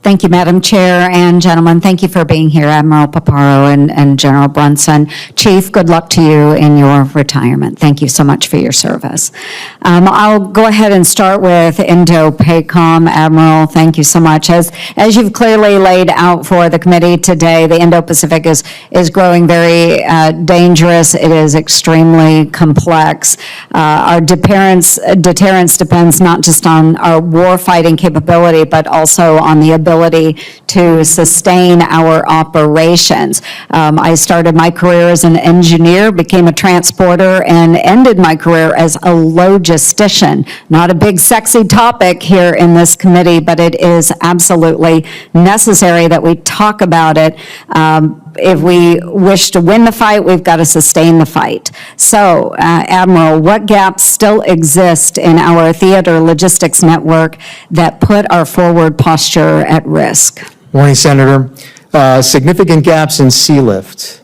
Thank you, Madam Chair and gentlemen. Thank you for being here, Admiral Paparo and General Brunson. Chief, good luck to you in your retirement. Thank you so much for your service. I'll go ahead and start with Indo-PACOM. Admiral, thank you so much. As you've clearly laid out for the committee today, the Indo-Pacific is growing very dangerous. It is extremely complex. Our deterrence depends not just on our war-fighting capability, but also on the ability to sustain our operations. I started my career as an engineer, became a transporter, and ended my career as a logistician. Not a big sexy topic here in this committee, but it is absolutely necessary that we talk about it. If we wish to win the fight, we've got to sustain the fight. So, Admiral, what gaps still exist in our theater logistics network that put our forward posture at risk? Morning, Senator. Significant gaps in sea lift.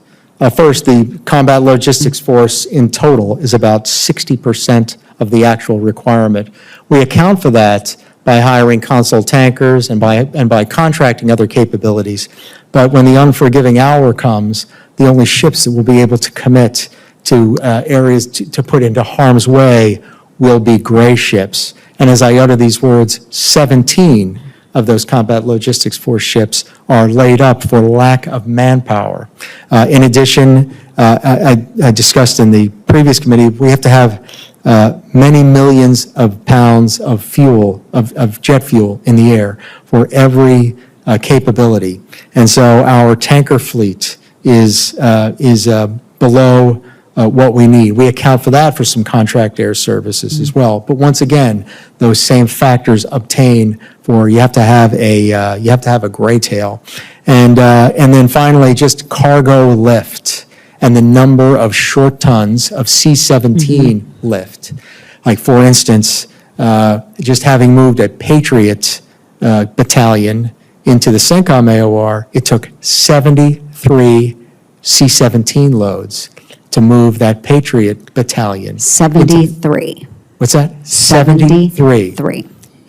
First, the combat logistics force in total is about 60% of the actual requirement. We account for that by hiring console tankers and by contracting other capabilities. But when the unforgiving hour comes, the only ships that will be able to commit to areas to put into harm's way will be gray ships. And as I utter these words, 17 of those combat logistics force ships are laid up for lack of manpower. In addition, I discussed in the previous committee, we have to have many millions of pounds of fuel, of jet fuel in the air for every capability. And so our tanker fleet is below what we need. We account for that for some contract air services as well. But once again, those same factors obtain for you have to have a gray tail. And then finally, just cargo lift and the number of short tons of C-17 lift. Like, for instance, just having moved a Patriot battalion into the CENTCOM AOR, it took 73 C-17 loads to move that Patriot battalion. 73. What's that? 73.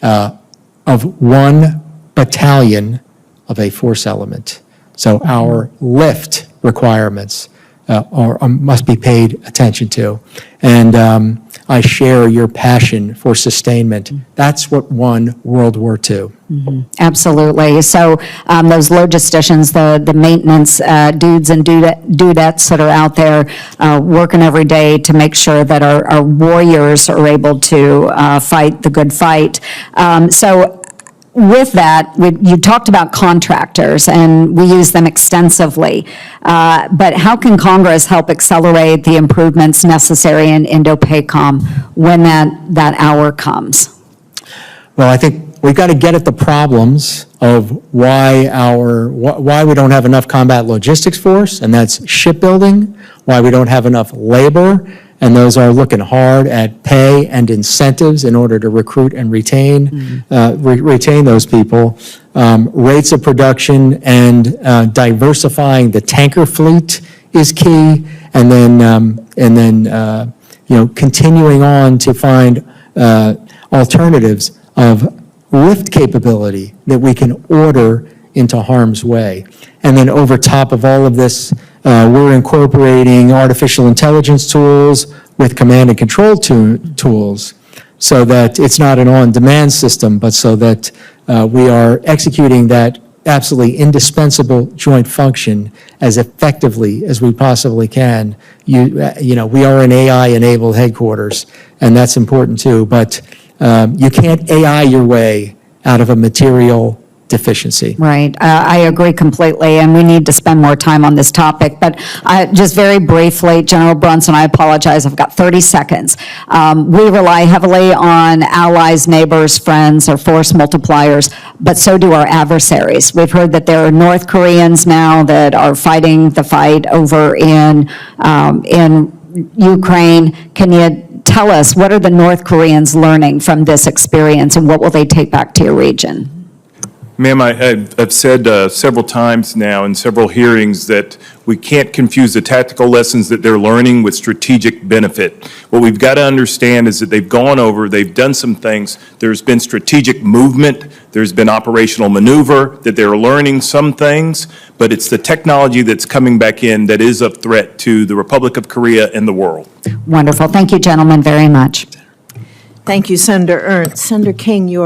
Of one battalion of a force element. So our lift requirements must be paid attention to. And I share your passion for sustainment. That's what won World War II. Absolutely. So those logisticians, the maintenance dudes and dudettes that are out there working every day to make sure that our warriors are able to fight the good fight. So with that, you talked about contractors, and we use them extensively. But how can Congress help accelerate the improvements necessary in Indo-PACOM when that hour comes? Well, I think we've got to get at the problems of why we don't have enough combat logistics force, and that's shipbuilding, why we don't have enough labor, and those are looking hard at pay and incentives in order to recruit and retain those people. Rates of production and diversifying the tanker fleet is key, and then continuing on to find alternatives of lift capability that we can order into harm's way. And then over top of all of this, we're incorporating artificial intelligence tools with command and control tools so that it's not an on-demand system, but so that we are executing that absolutely indispensable joint function as effectively as we possibly can. We are an AI-enabled headquarters, and that's important too, but you can't AI your way out of a material deficiency. Right. I agree completely, and we need to spend more time on this topic. But just very briefly, General Brunson, I apologize, I've got 30 seconds. We rely heavily on allies, neighbors, friends, or force multipliers, but so do our adversaries. We've heard that there are North Koreans now that are fighting the fight over in Ukraine. Can you tell us, what are the North Koreans learning from this experience, and what will they take back to your region? Ma'am, I've said several times now in several hearings that we can't confuse the tactical lessons that they're learning with strategic strategic benefit. What we've got to understand is that they've gone over, they've done some things, there's been strategic movement, there's been operational maneuver, that they're learning some things, but it's the technology that's coming back in that is a threat to the Republic of Korea and the world. Wonderful. Thank you, gentlemen, very much. Thank you, Senator Ernst. Senator King, your